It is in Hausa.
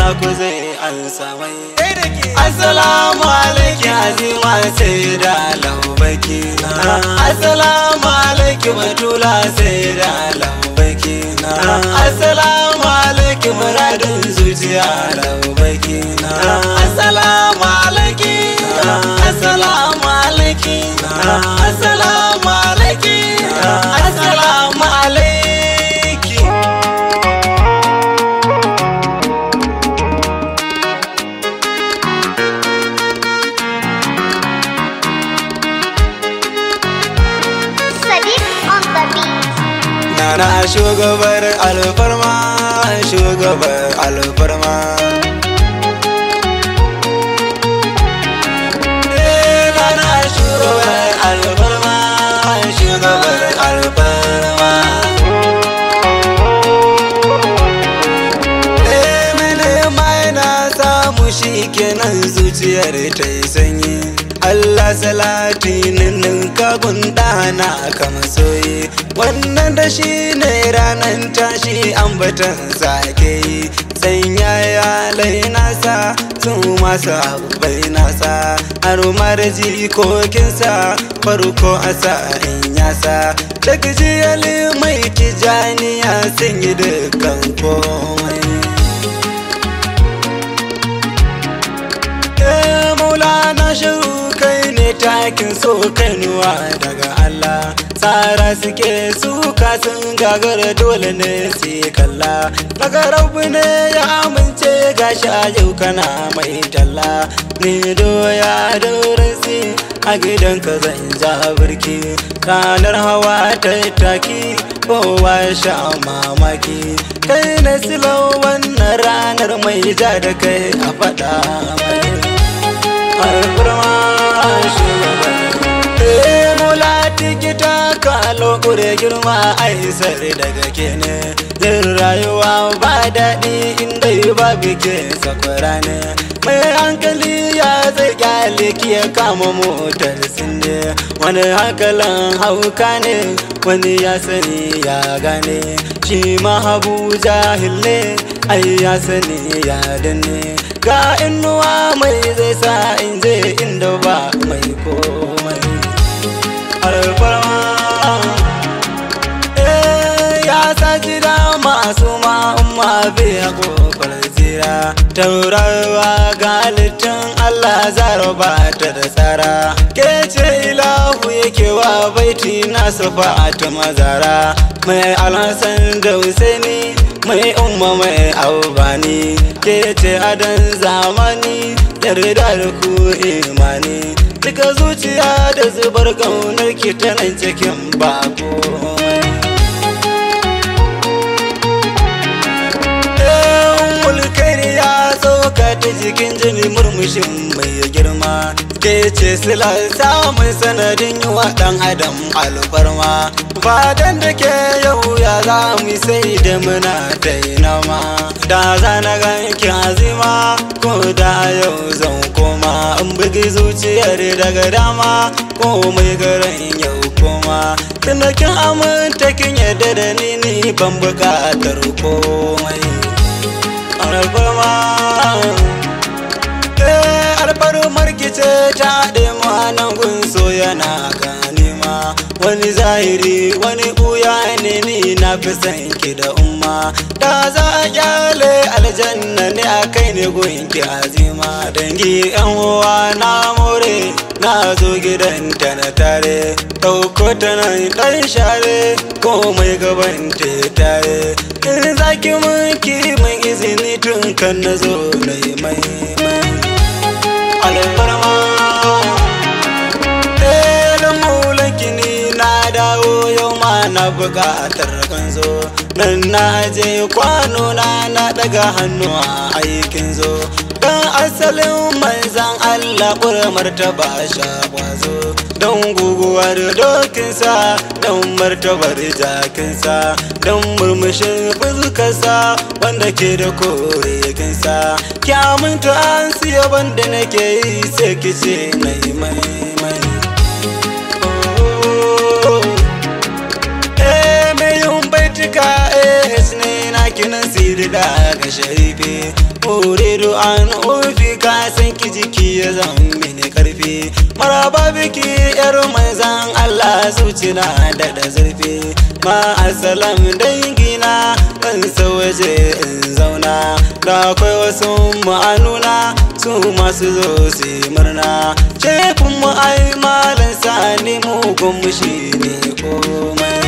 na ku zai ansa mai. Assalamu alaikum azima sai da laubaki na. Assalamu alaikum batula sai da laubaki na. Assalamu alaikum muradin zuciya laubaki na. Assalamu alaikum, assalamu alaikum, assalamu alaikum, assalamu alaikum. Nana shugabar alfarma, shugabar alfarma. Nana shugabar alfarma, shugabar alfarma. Mene mai na samu shi kenan zuciyar ta yi sanyi. Allah salati ninka gundana kama soyi. Wannan da shi ne ranar tashi ambatan sake yi. Sanya ya nasa sun masa bai nasa. Harumar jikokinsa farko asa in yasa. Daga jiyali mai tijaniya sun yi dukkan komai. Maulana shiru kai ne takin so kanuwa daga Allah. Tsara suke suka sun gagara dole ne su kalla. Daga rabu ne ya amince gashi a yau kana mai talla. Ni doya daurinsi a gidanka zan ja birki. Ranar hawa ta taki kowa sha mamaki. Kai na silo wannan ranar mai ja da kai a faɗa mai. Alfarma shugaban mola tikita kalo kure girma aisar daga kene. Yin rayuwa ba daɗi inda ba bike sakwara ne. Mai hankali ya zai kyale ki ya kama motar sinde. Wani hankalin hauka ne wani ya sani ya gane. Shi ma habu jahil ne ai ya sani ya danne. Ga inuwa mai zai sa in je inda ba mai komai. Alfarma ya sa jira masu ma'amma biya kofar zira. Taurawa ga halittun Allah zara ba ta da tsara. Ke ce ilahu yake wa baiti nasu fa'ata mazara. Mai alhassan da Husaini mai umma mai aubani. Ke ce adan zamani yarda da ku imani. Duka zuciya da zubar kaunar ki ta nan cikin bako. Mulkari ya sauka ta jikin jini murmushin mai girma. Ke ce sila samun sanadin yi wa ɗan adam alfarma. Fadan da ke yau ya za mu sai da muna dainama. Da za na ganki azima ko da yau zan koma. In bugi zuciyar daga dama ko mai garin yau koma. Tunda kin aminta kin yadda da ni ban buƙatar komai. Alfarma alfarmar kice ta haɗe nan gunso yana ganima. Wani zahiri wani ɓuya ne ni na fi san ki da umma. Da za a kyale aljanna ne a kai ne gunki azima. Dangi yan uwa na more na zo gidanta na tare. Ɗauko ta nan ɗan share komai gaban ta tare. In zaki mun ki mai izini tun kan na zo na yi mai. Alfarma maulanki ni na dawo yau ma na buƙatar kan zo. Nan na je kwano na daga hannu a aikin zo. Dan asalin manzan Allah ƙuramar ta ba sha ƙwazo. Don guguwar dokinsa don martabar jakinsa. Don murmushin fuskarsa wanda ke da korekinsa. Kyamunta an siya banda nake yi sai kice na yi mai. Baitika ne na kinan siri da ga sharife. an ofi ka san ki jiki ya zama mini karfi maraba biki yar manzan Allah zuci na da zurfi ma assalam dangina ban waje in zauna da akwai wasu ma'anuna su masu zo su murna shefin mu ai malan sani mugun mu shine komai